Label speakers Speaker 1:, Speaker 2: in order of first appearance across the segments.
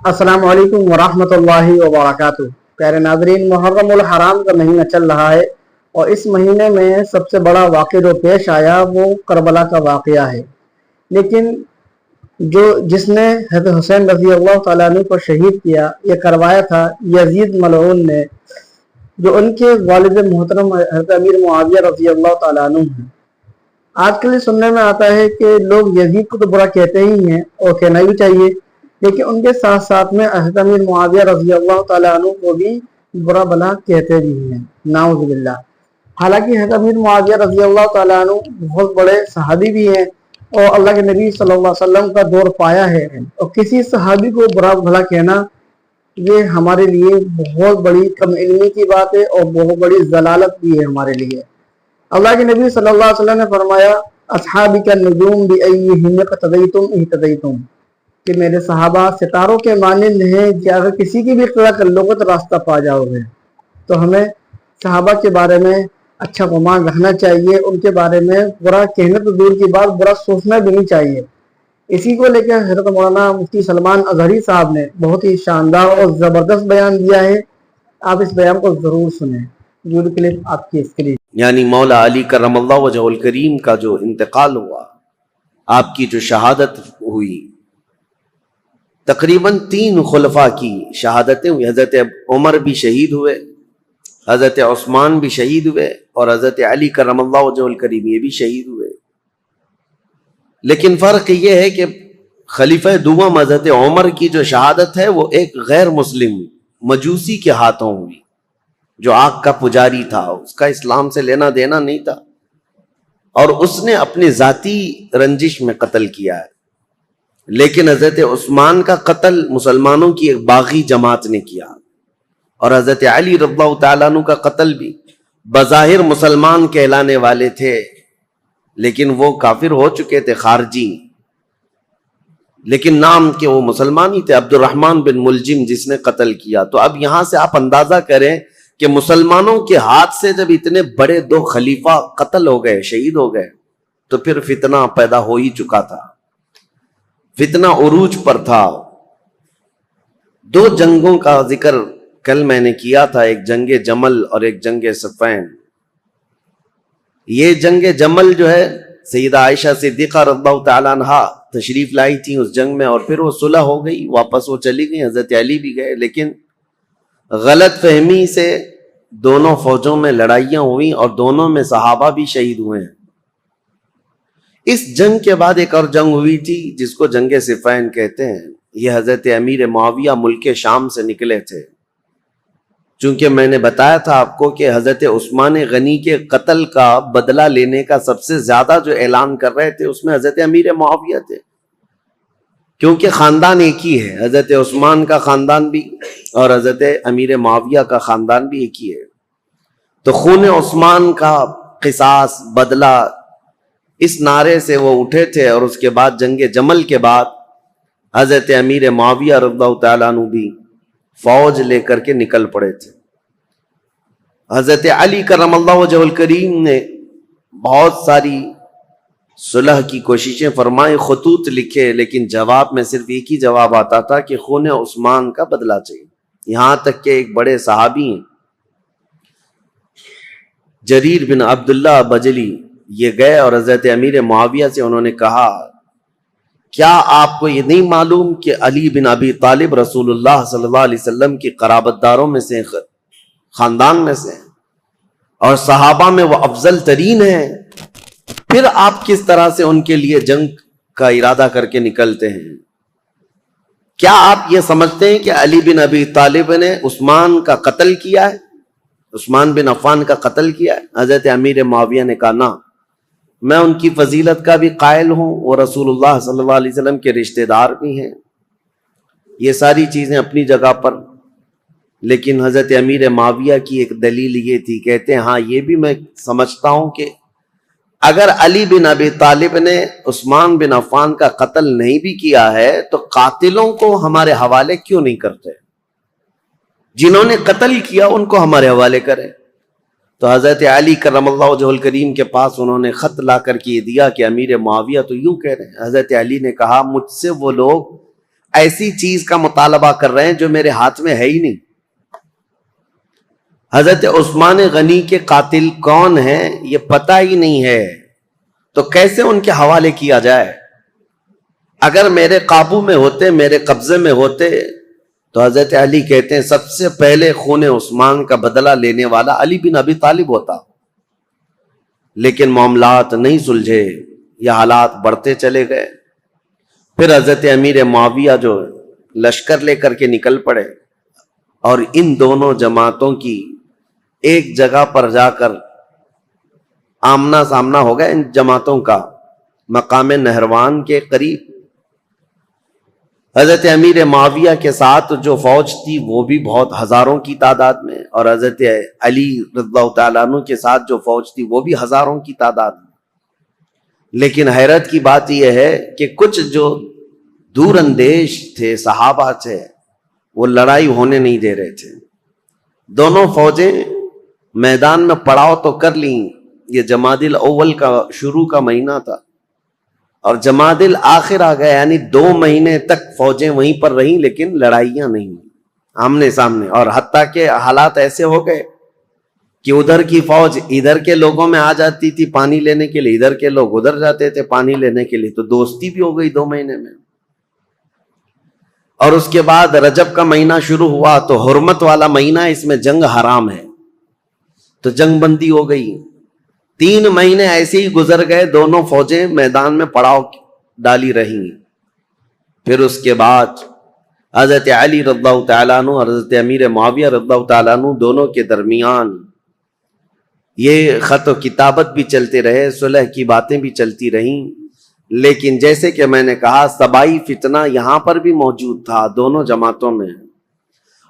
Speaker 1: السلام علیکم ورحمۃ اللہ وبرکاتہ۔ پیارے ناظرین، محرم الحرام کا مہینہ چل رہا ہے اور اس مہینے میں سب سے بڑا واقعہ جو پیش آیا وہ کربلا کا واقعہ ہے۔ لیکن جس نے حضرت حسین رضی اللہ تعالیٰ عنہ کو شہید کیا، یہ کروایا تھا یزید ملعون نے، جو ان کے والد محترم حضرت امیر معاویہ رضی اللہ تعالیٰ عنہ ہیں۔ آج کل یہ سننے میں آتا ہے کہ لوگ یزید کو تو برا کہتے ہی ہیں اور کہنا بھی چاہیے، لیکن ان کے ساتھ ساتھ میں حضرت امیر معاویہ رضی اللہ تعالیٰ عنہ کو بھی برا بلا کہتے بھی ہیں، نعوذ باللہ۔ حالانکہ حضرت امیر معاویہ رضی اللہ تعالیٰ عنہ بہت بڑے صحابی بھی ہیں اور اللہ کے نبی صلی اللہ علیہ وسلم کا دور پایا ہے، اور کسی صحابی کو برا بھلا کہنا یہ ہمارے لیے بہت بڑی کم علمی کی بات ہے اور بہت بڑی ضلالت بھی ہے ہمارے لیے۔ اللہ کے نبی صلی اللہ علیہ وسلم نے فرمایا اصحابی کا نجوم بِأَيِّهِمْ اقتدیتم اہتدیتم، کہ میرے صحابہ ستاروں کے مانند ہیں کہ اگر کسی کی بھی اقتدا کر لو گے تو راستہ پا جاؤ گے۔ تو ہمیں صحابہ کے بارے میں اچھا گمان رکھنا چاہیے، ان کے بارے میں برا کہنے تو دور کی بات، برا سوچنا بھی نہیں چاہیے۔ اسی کو لے کر حضرت مولانا مفتی سلمان اظہری صاحب نے بہت ہی شاندار اور زبردست بیان دیا ہے، آپ اس بیان کو ضرور سنیں۔ ویڈیو کلپ آپ کی اسکرین۔
Speaker 2: یعنی مولا علی کرم اللہ وجہ الکریم کا جو انتقال ہوا، آپ کی جو شہادت ہوئی، تقریباً 3 خلفاء کی شہادتیں ہوئی۔ حضرت عمر بھی شہید ہوئے، حضرت عثمان بھی شہید ہوئے، اور حضرت علی کرم اللہ وجہ الکریم یہ بھی شہید ہوئے۔ لیکن فرق یہ ہے کہ خلیفہ دوم حضرت عمر کی جو شہادت ہے وہ ایک غیر مسلم مجوسی کے ہاتھوں ہوئی، جو آگ کا پجاری تھا، اس کا اسلام سے لینا دینا نہیں تھا، اور اس نے اپنی ذاتی رنجش میں قتل کیا ہے۔ لیکن حضرت عثمان کا قتل مسلمانوں کی ایک باغی جماعت نے کیا، اور حضرت علی رضی اللہ تعالیٰ عنہ کا قتل بھی بظاہر مسلمان کہلانے والے تھے، لیکن وہ کافر ہو چکے تھے، خارجی، لیکن نام کے وہ مسلمان ہی تھے، عبد الرحمن بن ملجم جس نے قتل کیا۔ تو اب یہاں سے آپ اندازہ کریں کہ مسلمانوں کے ہاتھ سے جب اتنے بڑے 2 خلیفہ قتل ہو گئے، شہید ہو گئے، تو پھر فتنہ پیدا ہو ہی چکا تھا، فتنہ عروج پر تھا۔ 2 جنگوں کا ذکر کل میں نے کیا تھا، ایک جنگ جمل اور ایک جنگ صفین۔ یہ جنگ جمل جو ہے، سیدہ عائشہ صدیقہ رضی اللہ تعالیٰ عنہا تشریف لائی تھی اس جنگ میں، اور پھر وہ صلح ہو گئی، واپس وہ چلی گئی، حضرت علی بھی گئے، لیکن غلط فہمی سے دونوں فوجوں میں لڑائیاں ہوئیں اور دونوں میں صحابہ بھی شہید ہوئے ہیں۔ اس جنگ کے بعد ایک اور جنگ ہوئی تھی جس کو جنگ صفین کہتے ہیں۔ یہ حضرت امیر معاویہ ملک شام سے نکلے تھے، چونکہ میں نے بتایا تھا آپ کو کہ حضرت عثمان غنی کے قتل کا بدلہ لینے کا سب سے زیادہ جو اعلان کر رہے تھے اس میں حضرت امیر معاویہ تھے، کیونکہ خاندان ایک ہی ہے، حضرت عثمان کا خاندان بھی اور حضرت امیر معاویہ کا خاندان بھی ایک ہی ہے۔ تو خون عثمان کا قصاص، بدلہ، اس نعرے سے وہ اٹھے تھے، اور اس کے بعد جنگ جمل کے بعد حضرت امیر معاویہ رضی اللہ تعالیٰ عنہ بھی فوج لے کر کے نکل پڑے تھے۔ حضرت علی کرم اللہ وجہ الکریم نے بہت ساری صلح کی کوششیں فرمائیں، خطوط لکھے، لیکن جواب میں صرف ایک ہی جواب آتا تھا کہ خون عثمان کا بدلہ چاہیے۔ یہاں تک کہ ایک بڑے صحابی ہیں جریر بن عبداللہ بجلی، یہ گئے اور حضرت امیر معاویہ سے انہوں نے کہا کیا آپ کو یہ نہیں معلوم کہ علی بن ابی طالب رسول اللہ صلی اللہ علیہ وسلم کی قرابت داروں میں سے، خاندان میں سے، اور صحابہ میں وہ افضل ترین ہیں، پھر آپ کس طرح سے ان کے لیے جنگ کا ارادہ کر کے نکلتے ہیں؟ کیا آپ یہ سمجھتے ہیں کہ علی بن ابی طالب نے عثمان کا قتل کیا ہے، عثمان بن عفان کا قتل کیا ہے؟ حضرت امیر معاویہ نے کہا نہ، میں ان کی فضیلت کا بھی قائل ہوں، وہ رسول اللہ صلی اللہ علیہ وسلم کے رشتہ دار بھی ہیں، یہ ساری چیزیں اپنی جگہ پر، لیکن حضرت امیر معاویہ کی ایک دلیل یہ تھی، کہتے ہیں ہاں یہ بھی میں سمجھتا ہوں کہ اگر علی بن ابی طالب نے عثمان بن عفان کا قتل نہیں بھی کیا ہے تو قاتلوں کو ہمارے حوالے کیوں نہیں کرتے، جنہوں نے قتل کیا ان کو ہمارے حوالے کریں۔ تو حضرت علی کرم اللہ وجہ الکریم کے پاس انہوں نے خط لا کر کے دیا کہ امیر معاویہ تو یوں کہہ رہے ہیں۔ حضرت علی نے کہا مجھ سے وہ لوگ ایسی چیز کا مطالبہ کر رہے ہیں جو میرے ہاتھ میں ہے ہی نہیں. حضرت عثمان غنی کے قاتل کون ہیں یہ پتہ ہی نہیں ہے، تو کیسے ان کے حوالے کیا جائے؟ اگر میرے قابو میں ہوتے، میرے قبضے میں ہوتے، تو حضرت علی کہتے ہیں سب سے پہلے خون عثمان کا بدلہ لینے والا علی بن ابی طالب ہوتا. لیکن معاملات نہیں سلجھے، یہ حالات بڑھتے چلے گئے. پھر حضرت امیر معاویہ جو لشکر لے کر کے نکل پڑے اور ان دونوں جماعتوں کی ایک جگہ پر جا کر آمنا سامنا ہو گیا ان جماعتوں کا مقام نہروان کے قریب. حضرت امیر معاویہ کے ساتھ جو فوج تھی وہ بھی بہت ہزاروں کی تعداد میں، اور حضرت علی رضی اللہ تعالیٰ عنہ کے ساتھ جو فوج تھی وہ بھی ہزاروں کی تعداد میں. لیکن حیرت کی بات یہ ہے کہ کچھ جو دور اندیش تھے صحابہ تھے وہ لڑائی ہونے نہیں دے رہے تھے. دونوں فوجیں میدان میں پڑاؤ تو کر لیں. یہ جمادی الاول کا شروع کا مہینہ تھا اور جمادی الاخر آ گیا، یعنی 2 مہینے تک فوجیں وہیں پر رہیں لیکن لڑائیاں نہیں آمنے سامنے. اور حتیٰ کہ حالات ایسے ہو گئے کہ ادھر کی فوج ادھر کے لوگوں میں آ جاتی تھی پانی لینے کے لیے، ادھر کے لوگ ادھر جاتے تھے پانی لینے کے لیے، تو دوستی بھی ہو گئی 2 مہینے میں. اور اس کے بعد رجب کا مہینہ شروع ہوا تو حرمت والا مہینہ، اس میں جنگ حرام ہے، تو جنگ بندی ہو گئی. 3 مہینے ایسے ہی گزر گئے، دونوں فوجیں میدان میں پڑاؤ ڈالی رہیں. پھر اس کے بعد حضرت علی رضی اللہ تعالیٰ عنہ اور حضرت امیر معاویہ رضی اللہ تعالیٰ عنہ دونوں کے درمیان یہ خط و کتابت بھی چلتے رہے، صلح کی باتیں بھی چلتی رہیں. لیکن جیسے کہ میں نے کہا سبائی فتنہ یہاں پر بھی موجود تھا دونوں جماعتوں میں،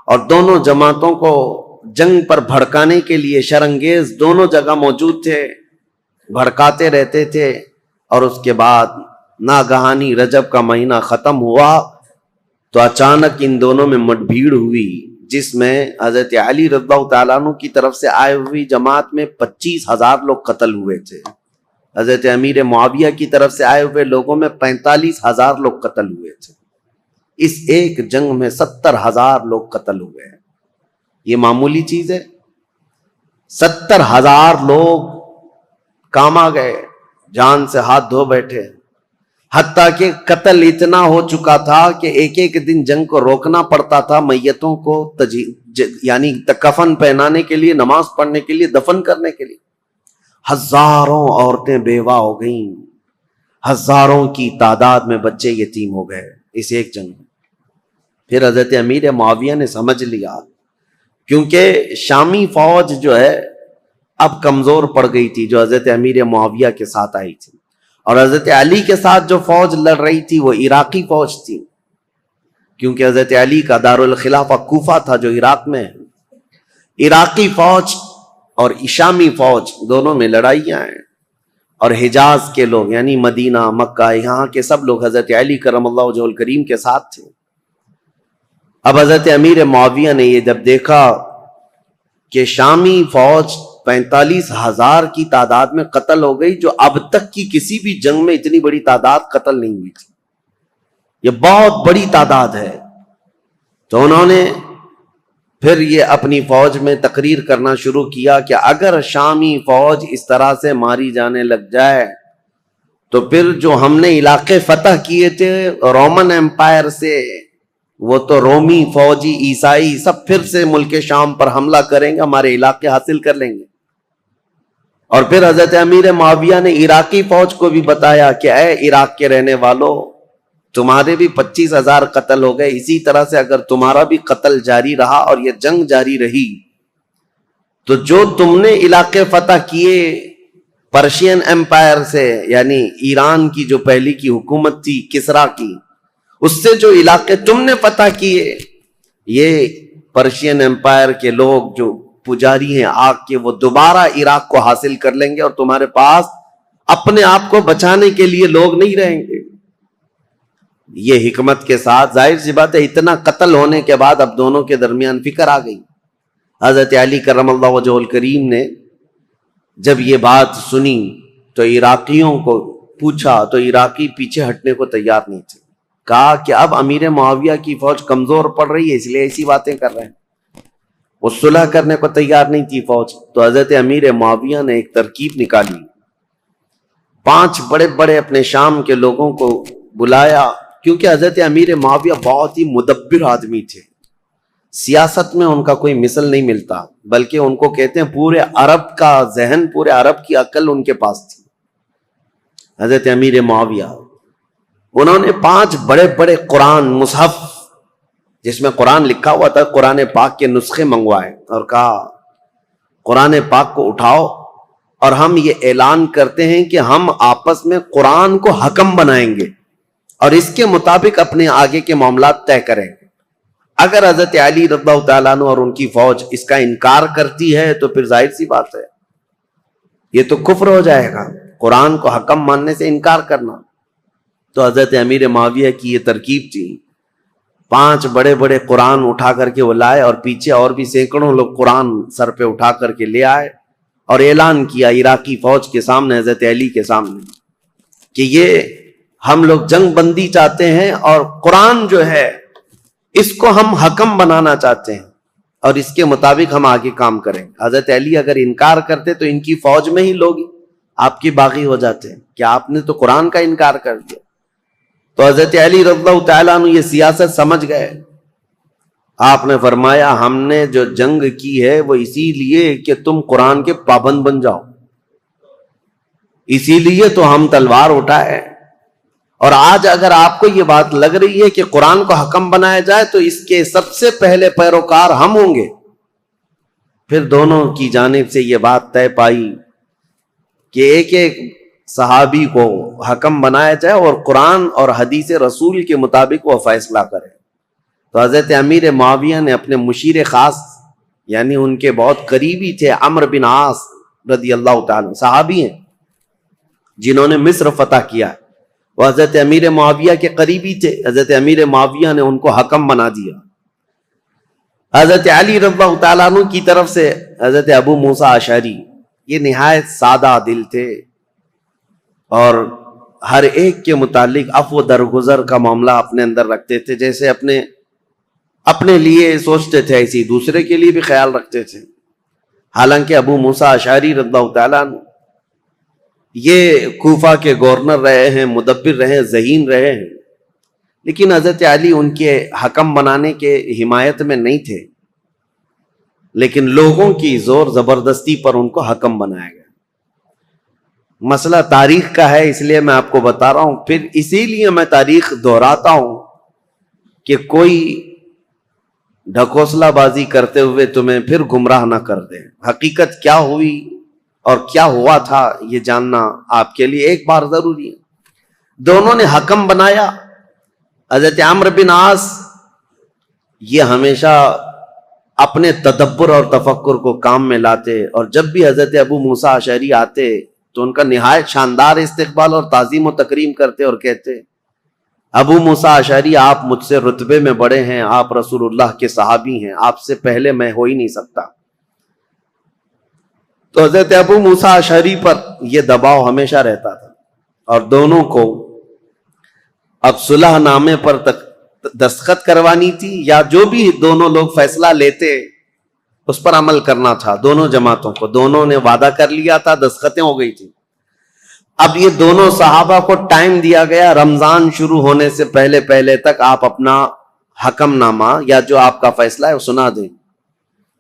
Speaker 2: اور دونوں جماعتوں کو جنگ پر بھڑکانے کے لیے شرانگیز دونوں جگہ موجود تھے، بھڑکاتے رہتے تھے. اور اس کے بعد ناگہانی رجب کا مہینہ ختم ہوا تو اچانک ان دونوں میں مٹ بھیڑ ہوئی، جس میں حضرت علی رضی اللہ تعالیٰ عنہ کی طرف سے آئے ہوئی جماعت میں 25,000 لوگ قتل ہوئے تھے. حضرت امیر معاویہ کی طرف سے آئے ہوئے لوگوں میں 45,000 لوگ قتل ہوئے تھے. اس ایک جنگ میں 70,000 لوگ قتل ہوئے ہیں. یہ معمولی چیز ہے؟ 70,000 لوگ کام آ گئے، جان سے ہاتھ دھو بیٹھے. حتیٰ کہ قتل اتنا ہو چکا تھا کہ ایک ایک دن جنگ کو روکنا پڑتا تھا میتوں کو یعنی کفن پہنانے کے لیے، نماز پڑھنے کے لیے، دفن کرنے کے لیے. ہزاروں عورتیں بیوہ ہو گئیں، ہزاروں کی تعداد میں بچے یتیم ہو گئے اس ایک جنگ میں. پھر حضرت امیر معاویہ نے سمجھ لیا، کیونکہ شامی فوج جو ہے اب کمزور پڑ گئی تھی جو حضرت امیر معاویہ کے ساتھ آئی تھی، اور حضرت علی کے ساتھ جو فوج لڑ رہی تھی وہ عراقی فوج تھی، کیونکہ حضرت علی کا دارالخلافہ کوفہ تھا جو عراق میں ہے. عراقی فوج اور شامی فوج دونوں میں لڑائیاں ہیں، اور حجاز کے لوگ یعنی مدینہ، مکہ، یہاں کے سب لوگ حضرت علی کرم اللہ وجہہ الکریم کے ساتھ تھے. اب حضرت امیر معاویہ نے یہ جب دیکھا کہ شامی فوج 45,000 کی تعداد میں قتل ہو گئی، جو اب تک کی کسی بھی جنگ میں اتنی بڑی تعداد قتل نہیں ہوئی تھی، یہ بہت بڑی تعداد ہے. تو انہوں نے پھر یہ اپنی فوج میں تقریر کرنا شروع کیا کہ اگر شامی فوج اس طرح سے ماری جانے لگ جائے تو پھر جو ہم نے علاقے فتح کیے تھے رومن ایمپائر سے، وہ تو رومی، فوجی، عیسائی سب پھر سے ملک شام پر حملہ کریں گے، ہمارے علاقے حاصل کر لیں گے. اور پھر حضرت امیر معاویہ نے عراقی فوج کو بھی بتایا کہ اے عراق کے رہنے والوں، تمہارے بھی 25,000 قتل ہو گئے، اسی طرح سے اگر تمہارا بھی قتل جاری رہا اور یہ جنگ جاری رہی تو جو تم نے علاقے فتح کیے پرشین ایمپائر سے، یعنی ایران کی جو پہلی کی حکومت تھی کسرا کی، اس سے جو علاقے تم نے فتح کیے، یہ پرشین ایمپائر کے لوگ جو پجاری ہیں آگ کے، وہ دوبارہ عراق کو حاصل کر لیں گے اور تمہارے پاس اپنے آپ کو بچانے کے لیے لوگ نہیں رہیں گے. یہ حکمت کے ساتھ، ظاہر سی بات ہے اتنا قتل ہونے کے بعد اب دونوں کے درمیان فکر آ گئی. حضرت علی کرم اللہ وجہہ الکریم نے جب یہ بات سنی تو عراقیوں کو پوچھا تو عراقی پیچھے ہٹنے کو تیار نہیں تھے، کہا کہ اب امیر معاویہ کی فوج کمزور پڑ رہی ہے اس لیے ایسی باتیں کر رہے ہیں. وہ صلح کرنے کو تیار نہیں تھی فوج. تو حضرت امیر معاویہ نے ایک ترکیب نکالی. 5 بڑے بڑے اپنے شام کے لوگوں کو بلایا, کیونکہ حضرت امیر معاویہ بہت ہی مدبر آدمی تھے. سیاست میں ان کا کوئی مثل نہیں ملتا, بلکہ ان کو کہتے ہیں پورے عرب کا ذہن, پورے عرب کی عقل ان کے پاس تھی. حضرت امیر معاویہ انہوں نے 5 بڑے بڑے قرآن مصحف جس میں قرآن لکھا ہوا تھا, قرآن پاک کے نسخے منگوائے اور کہا قرآن پاک کو اٹھاؤ اور ہم یہ اعلان کرتے ہیں کہ ہم آپس میں قرآن کو حکم بنائیں گے اور اس کے مطابق اپنے آگے کے معاملات طے کریں گے. اگر حضرت علی رضی اللہ تعالیٰ عنہ اور ان کی فوج اس کا انکار کرتی ہے تو پھر ظاہر سی بات ہے یہ تو کفر ہو جائے گا, قرآن کو حکم ماننے سے انکار کرنا. تو حضرت امیر معاویہ کی یہ ترکیب تھی. 5 بڑے بڑے قرآن اٹھا کر کے وہ لائے اور پیچھے اور بھی سینکڑوں لوگ قرآن سر پہ اٹھا کر کے لے آئے اور اعلان کیا عراقی فوج کے سامنے, حضرت علی کے سامنے, کہ یہ ہم لوگ جنگ بندی چاہتے ہیں اور قرآن جو ہے اس کو ہم حکم بنانا چاہتے ہیں اور اس کے مطابق ہم آگے کام کریں. حضرت علی اگر انکار کرتے تو ان کی فوج میں ہی لوگ آپ کی باغی ہو جاتے ہیں کہ آپ نے تو قرآن کا انکار کر دیا. تو حضرت علی رضی اللہ تعالیٰ عنہ یہ سیاست سمجھ گئے. آپ نے فرمایا ہم نے جو جنگ کی ہے وہ اسی لیے کہ تم قرآن کے پابند بن جاؤ, اسی لیے تو ہم تلوار اٹھائے. اور آج اگر آپ کو یہ بات لگ رہی ہے کہ قرآن کو حکم بنایا جائے تو اس کے سب سے پہلے پیروکار ہم ہوں گے. پھر دونوں کی جانب سے یہ بات طے پائی کہ ایک ایک صحابی کو حکم بنایا جائے اور قرآن اور حدیث رسول کے مطابق وہ فیصلہ کرے. تو حضرت امیر معاویہ نے اپنے مشیر خاص, یعنی ان کے بہت قریبی تھے, عمرو بن عاص رضی اللہ تعالیٰ, صحابی ہیں جنہوں نے مصر فتح کیا, وہ حضرت امیر معاویہ کے قریبی تھے. حضرت امیر معاویہ نے ان کو حکم بنا دیا. حضرت علی رضی اللہ تعالیٰ عنہ کی طرف سے حضرت ابو موسیٰ اشعری, یہ نہایت سادہ دل تھے اور ہر ایک کے متعلق عفو درگزر کا معاملہ اپنے اندر رکھتے تھے. جیسے اپنے لیے سوچتے تھے ایسی دوسرے کے لیے بھی خیال رکھتے تھے. حالانکہ ابو موسیٰ اشعری رضی اللہ تعالیٰ عنہ یہ کوفہ کے گورنر رہے ہیں, مدبر رہے, ذہین رہے ہیں, لیکن حضرت علی ان کے حکم بنانے کے حمایت میں نہیں تھے, لیکن لوگوں کی زور زبردستی پر ان کو حکم بنایا گیا. مسئلہ تاریخ کا ہے اس لیے میں آپ کو بتا رہا ہوں. پھر اسی لیے میں تاریخ دہراتا ہوں کہ کوئی ڈھکوسلہ بازی کرتے ہوئے تمہیں پھر گمراہ نہ کر دے. حقیقت کیا ہوئی اور کیا ہوا تھا یہ جاننا آپ کے لیے ایک بار ضروری ہے. دونوں نے حکم بنایا. حضرت عمرو بن عاص یہ ہمیشہ اپنے تدبر اور تفکر کو کام میں لاتے, اور جب بھی حضرت ابو موسیٰ اشعری آتے تو ان کا نہایت شاندار استقبال اور تعظیم و تکریم کرتے اور کہتے ابو موسیٰ اشعری آپ مجھ سے رتبے میں بڑے ہیں, آپ رسول اللہ کے صحابی ہیں, آپ سے پہلے میں ہو ہی نہیں سکتا. تو حضرت ابو موسیٰ اشعری پر یہ دباؤ ہمیشہ رہتا تھا اور دونوں کو اب صلح نامے پر دستخط کروانی تھی یا جو بھی دونوں لوگ فیصلہ لیتے اس پر عمل کرنا تھا. دونوں جماعتوں کو, دونوں نے وعدہ کر لیا تھا, دستخطیں ہو گئی تھی. اب یہ دونوں صحابہ کو ٹائم دیا گیا, رمضان شروع ہونے سے پہلے تک آپ اپنا حکم نامہ یا جو آپ کا فیصلہ ہے وہ سنا دیں.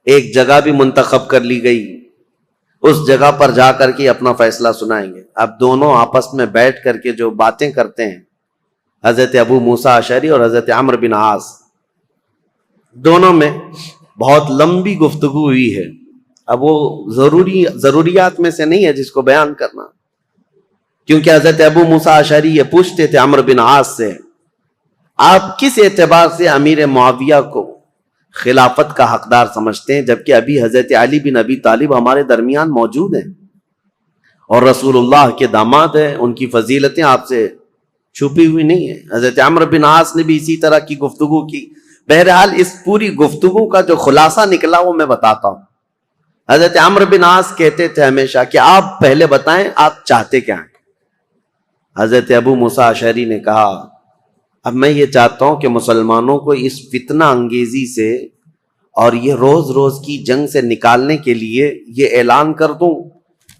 Speaker 2: ایک جگہ بھی منتخب کر لی گئی, اس جگہ پر جا کر کے اپنا فیصلہ سنائیں گے. اب دونوں آپس میں بیٹھ کر کے جو باتیں کرتے ہیں, حضرت ابو موسیٰ اشعری اور حضرت عمرو بن عاص, دونوں میں بہت لمبی گفتگو ہوئی ہے. اب وہ ضروریات میں سے نہیں ہے جس کو بیان کرنا, کیونکہ حضرت ابو موسیٰ اشعری یہ پوچھتے تھے عمرو بن عاص سے, آپ کس اعتبار سے امیر معاویہ کو خلافت کا حقدار سمجھتے ہیں جبکہ ابھی حضرت علی بن ابی طالب ہمارے درمیان موجود ہیں اور رسول اللہ کے داماد ہیں, ان کی فضیلتیں آپ سے چھپی ہوئی نہیں ہیں. حضرت عمرو بن عاص نے بھی اسی طرح کی گفتگو کی. بہرحال اس پوری گفتگو کا جو خلاصہ نکلا وہ میں بتاتا ہوں. حضرت عمرو بن عاص کہتے تھے ہمیشہ کہ آپ پہلے بتائیں آپ چاہتے کیا ہیں. حضرت ابو موسیٰ اشعری نے کہا اب میں یہ چاہتا ہوں کہ مسلمانوں کو اس فتنہ انگیزی سے اور یہ روز روز کی جنگ سے نکالنے کے لیے یہ اعلان کر دوں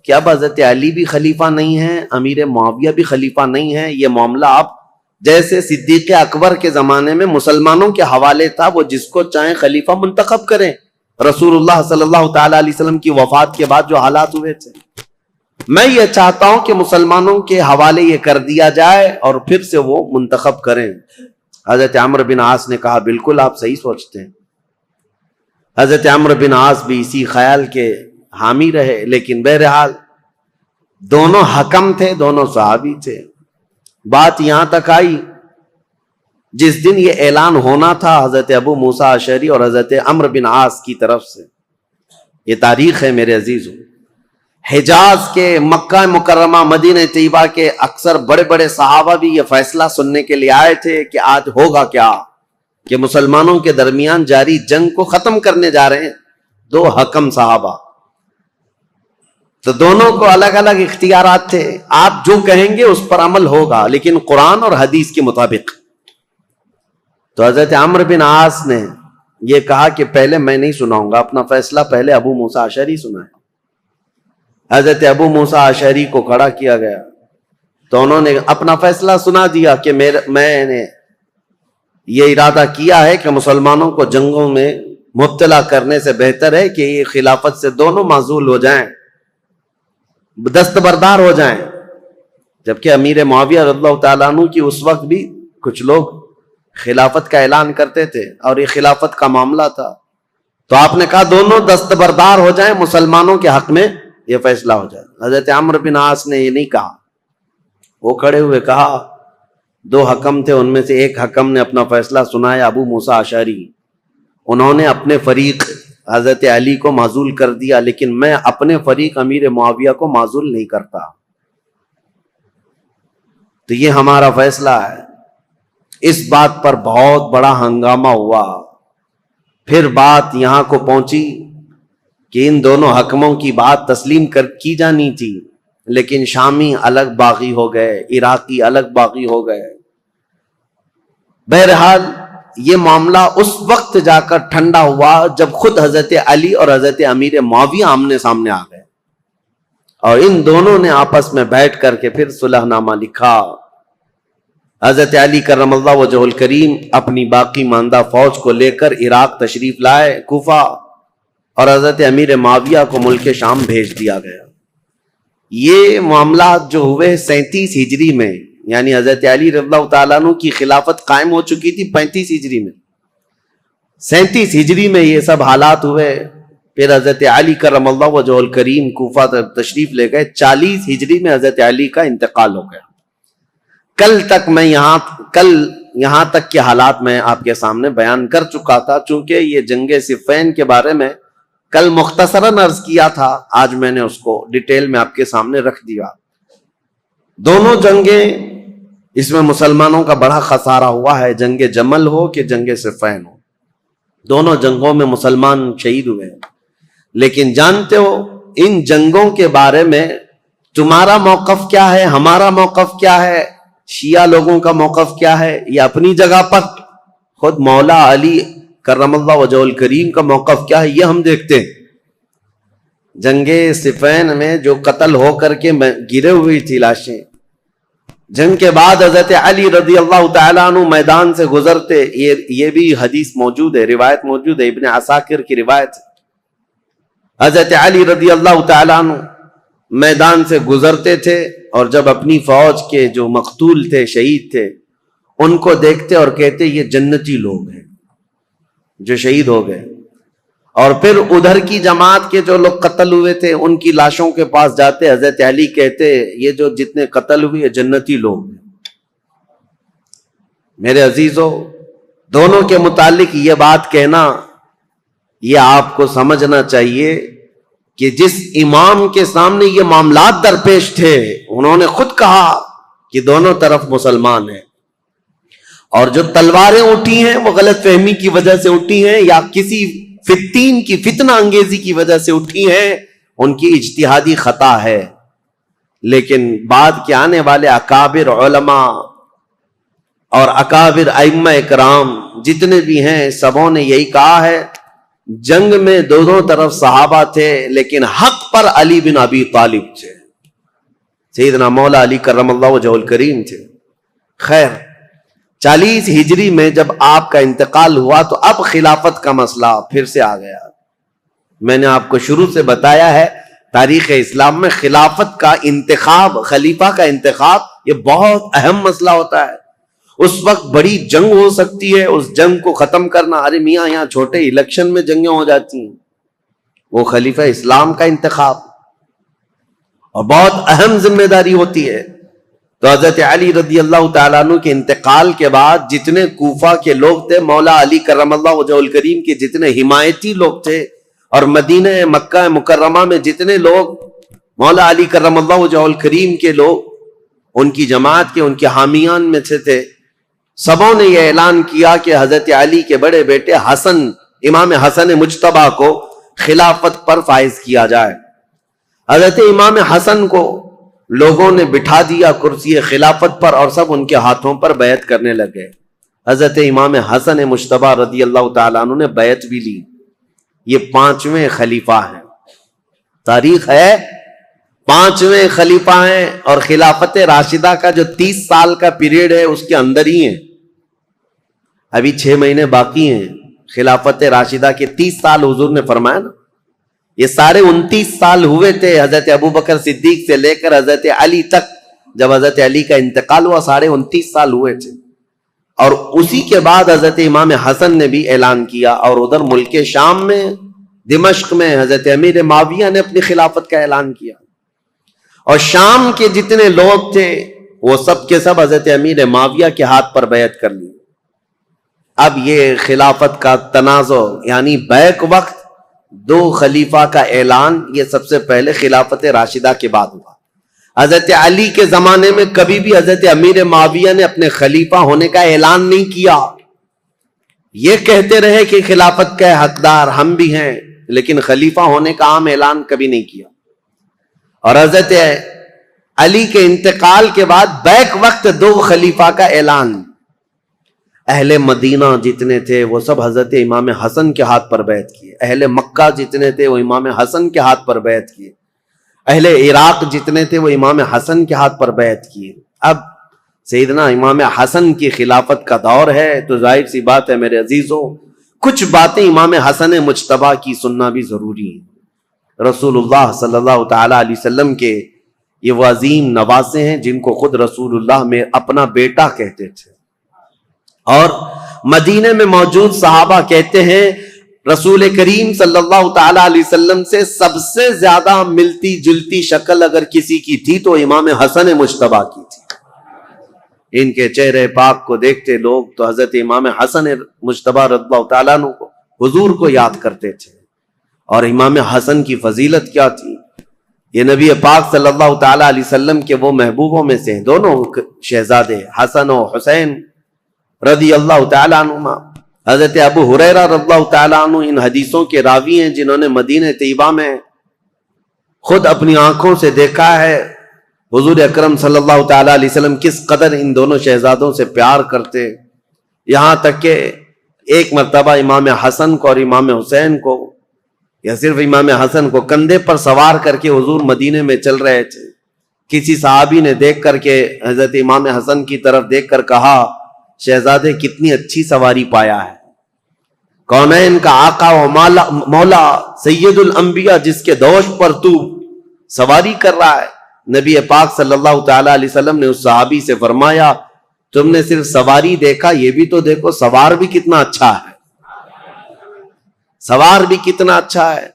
Speaker 2: کہ اب حضرت علی بھی خلیفہ نہیں ہیں، امیر معاویہ بھی خلیفہ نہیں ہیں، یہ معاملہ اب جیسے صدیق اکبر کے زمانے میں مسلمانوں کے حوالے تھا، وہ جس کو چاہیں خلیفہ منتخب کریں، رسول اللہ صلی اللہ تعالی علیہ وسلم کی وفات کے بعد جو حالات ہوئے تھے، میں یہ چاہتا ہوں کہ مسلمانوں کے حوالے یہ کر دیا جائے اور پھر سے وہ منتخب کریں۔ حضرت عمرو بن عاص نے کہا بالکل آپ صحیح سوچتے ہیں۔ حضرت عمرو بن عاص بھی اسی خیال کے حامی رہے، لیکن بہرحال دونوں حکم تھے، دونوں صحابی تھے۔ بات یہاں تک آئی جس دن یہ اعلان ہونا تھا حضرت ابو موسیٰ اشعری اور حضرت عمرو بن عاص کی طرف سے، یہ تاریخ ہے میرے عزیزوں، حجاز کے، مکہ مکرمہ، مدینہ طیبہ کے اکثر بڑے بڑے صحابہ بھی یہ فیصلہ سننے کے لیے آئے تھے کہ آج ہوگا کیا، کہ مسلمانوں کے درمیان جاری جنگ کو ختم کرنے جا رہے ہیں دو حکم صحابہ۔ تو دونوں کو الگ الگ اختیارات تھے، آپ جو کہیں گے اس پر عمل ہوگا لیکن قرآن اور حدیث کے مطابق۔ تو حضرت عمرو بن عاص نے یہ کہا کہ پہلے میں نہیں سناؤں گا، اپنا فیصلہ پہلے ابو موسیٰ اشعری سنائے۔ حضرت ابو موسیٰ اشعری کو کھڑا کیا گیا تو انہوں نے اپنا فیصلہ سنا دیا کہ میں نے یہ ارادہ کیا ہے کہ مسلمانوں کو جنگوں میں مبتلا کرنے سے بہتر ہے کہ یہ خلافت سے دونوں معزول ہو جائیں، دستبردار ہو جائیں۔ جبکہ امیر معاویہ رضی اللہ تعالیٰ عنہ کی اس وقت بھی کچھ لوگ خلافت کا اعلان کرتے تھے اور یہ خلافت کا معاملہ تھا، تو آپ نے کہا دونوں دستبردار ہو جائیں، مسلمانوں کے حق میں یہ فیصلہ ہو جائے۔ حضرت عمرو بن عاص نے یہ نہیں کہا، وہ کھڑے ہوئے کہا، دو حکم تھے، ان میں سے ایک حکم نے اپنا فیصلہ سنایا ابو موسیٰ اشعری، انہوں نے اپنے فریق حضرت علی کو معزول کر دیا، لیکن میں اپنے فریق امیر معاویہ کو معزول نہیں کرتا، تو یہ ہمارا فیصلہ ہے۔ اس بات پر بہت بڑا ہنگامہ ہوا۔ پھر بات یہاں کو پہنچی کہ ان دونوں حکموں کی بات تسلیم کی جانی تھی، لیکن شامی الگ باغی ہو گئے، عراقی الگ باغی ہو گئے۔ بہرحال یہ معاملہ اس وقت جا کر ٹھنڈا ہوا جب خود حضرت علی اور حضرت امیر معاویہ آمنے سامنے آ گئے، اور ان دونوں نے آپس میں بیٹھ کر کے پھر صلح نامہ لکھا۔ حضرت علی کرم اللہ وجہ الکریم اپنی باقی ماندہ فوج کو لے کر عراق تشریف لائے، کوفہ، اور حضرت امیر معاویہ کو ملک شام بھیج دیا گیا۔ یہ معاملات جو ہوئے 37 ہجری میں، یعنی حضرت علی رضی اللہ تعالیٰ عنہ کی خلافت قائم ہو چکی تھی 35 ہجری میں، 37 ہجری میں یہ سب حالات ہوئے۔ پھر حضرت علی کرم اللہ وجہ الکریم کوفہ تشریف لے گئے، 40 ہجری میں حضرت علی کا انتقال ہو گیا۔ کل یہاں تک کے حالات میں آپ کے سامنے بیان کر چکا تھا، چونکہ یہ جنگ صفین کے بارے میں کل مختصراً عرض کیا تھا، آج میں نے اس کو ڈیٹیل میں آپ کے سامنے رکھ دیا۔ دونوں جنگیں، اس میں مسلمانوں کا بڑا خسارہ ہوا ہے، جنگ جمل ہو کہ جنگ صفین ہو، دونوں جنگوں میں مسلمان شہید ہوئے۔ لیکن جانتے ہو ان جنگوں کے بارے میں تمہارا موقف کیا ہے، ہمارا موقف کیا ہے، شیعہ لوگوں کا موقف کیا ہے؟ یہ اپنی جگہ پر خود مولا علی کرم اللہ وجہ الکریم کا موقف کیا ہے یہ ہم دیکھتے ہیں۔ جنگ صفین میں جو قتل ہو کر کے گرے ہوئی تھی لاشیں، جنگ کے بعد حضرت علی رضی اللہ تعالیٰ عنہ میدان سے گزرتے، یہ بھی حدیث موجود ہے، روایت موجود ہے، ابن عساکر کی روایت ہے۔ حضرت علی رضی اللہ تعالیٰ عنہ میدان سے گزرتے تھے اور جب اپنی فوج کے جو مقتول تھے، شہید تھے، ان کو دیکھتے اور کہتے یہ جنتی لوگ ہیں جو شہید ہو گئے، اور پھر ادھر کی جماعت کے جو لوگ قتل ہوئے تھے ان کی لاشوں کے پاس جاتے، حضرت علی کہتے یہ جو جتنے قتل ہوئے یہ جنتی لوگ ہیں۔ میرے عزیزو، دونوں کے متعلق یہ بات کہنا، یہ آپ کو سمجھنا چاہیے کہ جس امام کے سامنے یہ معاملات درپیش تھے، انہوں نے خود کہا کہ دونوں طرف مسلمان ہیں، اور جو تلواریں اٹھی ہیں وہ غلط فہمی کی وجہ سے اٹھی ہیں یا کسی فتین کی فتنہ انگیزی کی وجہ سے اٹھی ہیں، ان کی اجتہادی خطا ہے۔ لیکن بعد کے آنے والے اکابر علماء اور اکابر ائمہ کرام جتنے بھی ہیں سبوں نے یہی کہا ہے، جنگ میں دونوں طرف صحابہ تھے لیکن حق پر علی بن ابی طالب تھے، سیدنا مولا علی کرم اللہ وجہہ الکریم تھے۔ خیر 40 ہجری میں جب آپ کا انتقال ہوا تو اب خلافت کا مسئلہ پھر سے آ گیا۔ میں نے آپ کو شروع سے بتایا ہے تاریخ اسلام میں خلافت کا انتخاب، خلیفہ کا انتخاب یہ بہت اہم مسئلہ ہوتا ہے۔ اس وقت بڑی جنگ ہو سکتی ہے، اس جنگ کو ختم کرنا، ارے میاں یہاں چھوٹے الیکشن میں جنگیں ہو جاتی ہیں، وہ خلیفہ اسلام کا انتخاب اور بہت اہم ذمہ داری ہوتی ہے۔ تو حضرت علی رضی اللہ تعالیٰ عنہ کے انتقال کے بعد جتنے کوفہ کے لوگ تھے، مولا علی کرم اللہ وجہہ الکریم کے جتنے حمایتی لوگ تھے، اور مدینہ مکہ مکرمہ میں جتنے لوگ مولا علی کرم اللہ وجہہ الکریم کے لوگ ان کی جماعت کے، ان کے حامیان میں سے تھے، سبوں نے یہ اعلان کیا کہ حضرت علی کے بڑے بیٹے حسن، امام حسن مجتبی کو خلافت پر فائز کیا جائے۔ حضرت امام حسن کو لوگوں نے بٹھا دیا کرسی خلافت پر اور سب ان کے ہاتھوں پر بیعت کرنے لگے۔ حضرت امام حسن مجتبی رضی اللہ تعالیٰ عنہ نے بیعت بھی لی۔ یہ 5ویں خلیفہ ہیں، تاریخ ہے 5ویں خلیفہ ہیں، اور خلافت راشدہ کا جو 30 سال کا پیریڈ ہے اس کے اندر ہی ہیں، ابھی 6 مہینے باقی ہیں۔ خلافت راشدہ کے 30 سال حضور نے فرمایا نا، یہ سارے 29 سال ہوئے تھے حضرت ابوبکر صدیق سے لے کر حضرت علی تک، جب حضرت علی کا انتقال ہوا سارے 29 سال ہوئے تھے۔ اور اسی کے بعد حضرت امام حسن نے بھی اعلان کیا، اور ادھر ملک شام میں دمشق میں حضرت امیر معاویہ نے اپنی خلافت کا اعلان کیا، اور شام کے جتنے لوگ تھے وہ سب کے سب حضرت امیر معاویہ کے ہاتھ پر بیعت کر لی۔ اب یہ خلافت کا تنازع یعنی بیک وقت 2 خلیفہ کا اعلان، یہ سب سے پہلے خلافت راشدہ کے بعد ہوا۔ حضرت علی کے زمانے میں کبھی بھی حضرت امیر معاویہ نے اپنے خلیفہ ہونے کا اعلان نہیں کیا، یہ کہتے رہے کہ خلافت کے حقدار ہم بھی ہیں، لیکن خلیفہ ہونے کا عام اعلان کبھی نہیں کیا۔ اور حضرت علی کے انتقال کے بعد بیک وقت 2 خلیفہ کا اعلان۔ اہل مدینہ جتنے تھے وہ سب حضرت امام حسن کے ہاتھ پر بیعت کیے، اہل مکہ جتنے تھے وہ امام حسن کے ہاتھ پر بیعت کیے، اہل عراق جتنے تھے وہ امام حسن کے ہاتھ پر بیعت کیے۔ اب سیدنا امام حسن کی خلافت کا دور ہے، تو ظاہر سی بات ہے میرے عزیزوں، کچھ باتیں امام حسن مجتبی کی سننا بھی ضروری ہے۔ رسول اللہ صلی اللہ تعالی علیہ وسلم کے یہ وہ عظیم نواسے ہیں جن کو خود رسول اللہ میں اپنا بیٹا کہتے تھے، اور مدینے میں موجود صحابہ کہتے ہیں رسول کریم صلی اللہ تعالی علیہ وسلم سے سب سے زیادہ ملتی جلتی شکل اگر کسی کی تھی تو امام حسن مجتبی کی تھی۔ ان کے چہرے پاک کو دیکھتے لوگ تو حضرت امام حسن مجتبی رضی اللہ تعالیٰ عنہ کو، حضور کو یاد کرتے تھے۔ اور امام حسن کی فضیلت کیا تھی، یہ نبی پاک صلی اللہ تعالی علیہ وسلم کے وہ محبوبوں میں سے ہیں، دونوں شہزادے حسن و حسین رضی اللہ تعالیٰ عنہما۔ حضرت ابو ہریرہ رضی اللہ تعالیٰ عنہ ان حدیثوں کے راوی ہیں جنہوں نے مدینہ طیبہ میں خود اپنی آنکھوں سے دیکھا ہے حضور اکرم صلی اللہ تعالیٰ علیہ وسلم کس قدر ان دونوں شہزادوں سے پیار کرتے، یہاں تک کہ ایک مرتبہ امام حسن کو اور امام حسین کو، یا صرف امام حسن کو کندھے پر سوار کر کے حضور مدینے میں چل رہے تھے، کسی صحابی نے دیکھ کر کے حضرت امام حسن کی طرف دیکھ کر کہا، شہزادے کتنی اچھی سواری پایا ہے، کونین کا آقا و مولا سید الانبیاء جس کے دوش پر تو سواری کر رہا ہے۔ نبی پاک صلی اللہ تعالی علیہ وسلم نے اس صحابی سے فرمایا، تم نے صرف سواری دیکھا، یہ بھی تو دیکھو سوار بھی کتنا اچھا ہے، سوار بھی کتنا اچھا ہے۔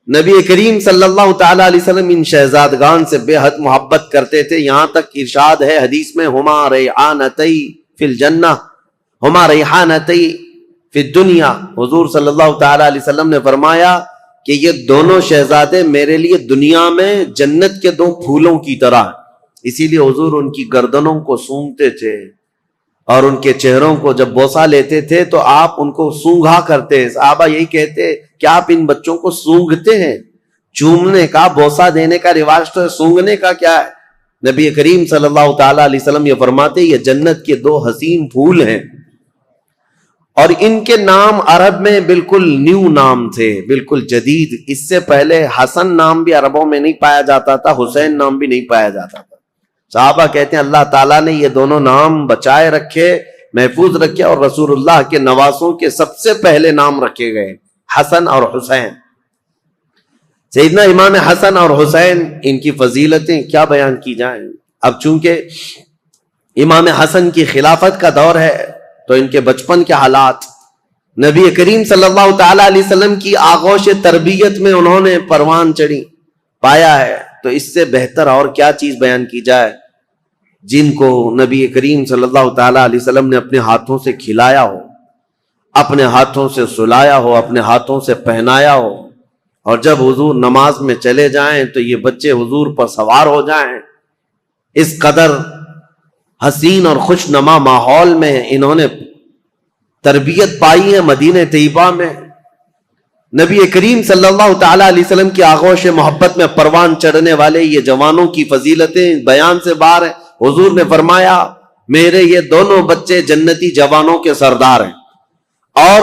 Speaker 2: نبی کریم صلی اللہ تعالی علیہ وسلم ان شہزادگان سے بے حد محبت کرتے تھے، یہاں تک ارشاد ہے حدیث میں، ہما ریحانتی فی الجنہ ہما ریحانتی فی الدنیا، حضور صلی اللہ تعالی علیہ وسلم نے فرمایا کہ یہ دونوں شہزادے میرے لیے دنیا میں جنت کے 2 پھولوں کی طرح، اسی لیے حضور ان کی گردنوں کو سونگھتے تھے اور ان کے چہروں کو جب بوسہ لیتے تھے تو آپ ان کو سونگھا کرتے۔ صحابہ یہی کہتے کہ آپ ان بچوں کو سونگھتے ہیں، چومنے کا بوسہ دینے کا رواج تو ہے، سونگھنے کا کیا ہے؟ نبی کریم صلی اللہ تعالیٰ علیہ وسلم یہ فرماتے یہ جنت کے 2 حسین پھول ہیں، اور ان کے نام عرب میں بالکل نیو نام تھے، بالکل جدید. اس سے پہلے حسن نام بھی عربوں میں نہیں پایا جاتا تھا، حسین نام بھی نہیں پایا جاتا تھا. صحابہ کہتے ہیں اللہ تعالیٰ نے یہ دونوں نام بچائے رکھے، محفوظ رکھے، اور رسول اللہ کے نواسوں کے سب سے پہلے نام رکھے گئے حسن اور حسین. سیدنا امام حسن اور حسین، ان کی فضیلتیں کیا بیان کی جائیں. اب چونکہ امام حسن کی خلافت کا دور ہے تو ان کے بچپن کے حالات، نبی کریم صلی اللہ تعالیٰ علیہ وسلم کی آغوش تربیت میں انہوں نے پروان چڑھی پایا ہے، تو اس سے بہتر اور کیا چیز بیان کی جائے جن کو نبی کریم صلی اللہ تعالیٰ علیہ وسلم نے اپنے ہاتھوں سے کھلایا ہو، اپنے ہاتھوں سے سلایا ہو، اپنے ہاتھوں سے پہنایا ہو، اور جب حضور نماز میں چلے جائیں تو یہ بچے حضور پر سوار ہو جائیں. اس قدر حسین اور خوش نما ماحول میں انہوں نے تربیت پائی ہے مدینہ طیبہ میں. نبی کریم صلی اللہ تعالیٰ علیہ وسلم کی آغوش محبت میں پروان چڑھنے والے یہ جوانوں کی فضیلتیں بیان سے باہر ہیں. حضور نے فرمایا میرے یہ دونوں بچے جنتی جوانوں کے سردار ہیں. اور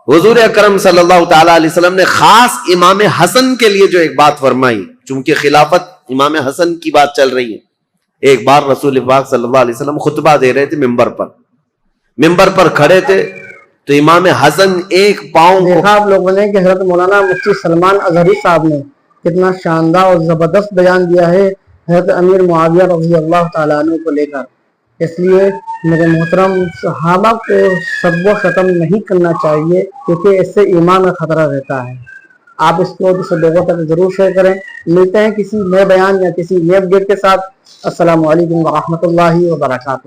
Speaker 2: حضور اکرم صلی اللہ تعالیٰ علیہ وسلم نے خاص امام حسن کے لیے جو ایک بات فرمائی، چونکہ خلافت امام حسن کی بات چل رہی ہے. ایک بار رسول پاک صلی اللہ علیہ وسلم خطبہ دے رہے تھے ممبر پر کھڑے تھے، تو امام حسن ایک پاؤں
Speaker 1: دیکھا آپ لوگوں نے کہ حضرت مولانا مفتی سلمان اظہری صاحب نے کتنا شاندار اور زبردست بیان دیا ہے حضرت امیر معاویہ رضی اللہ تعالیٰ عنہ کو لے کر. اس لیے میرے محترم صحابہ کو سب و شتم نہیں کرنا چاہیے، کیونکہ اس سے ایمان کا خطرہ رہتا ہے. آپ اس کو دوسرے لوگوں تک ضرور شیئر کریں. ملتے ہیں کسی نئے بیان یا کسی نئے اپڈیٹ کے ساتھ. السلام علیکم ورحمۃ اللہ وبرکاتہ.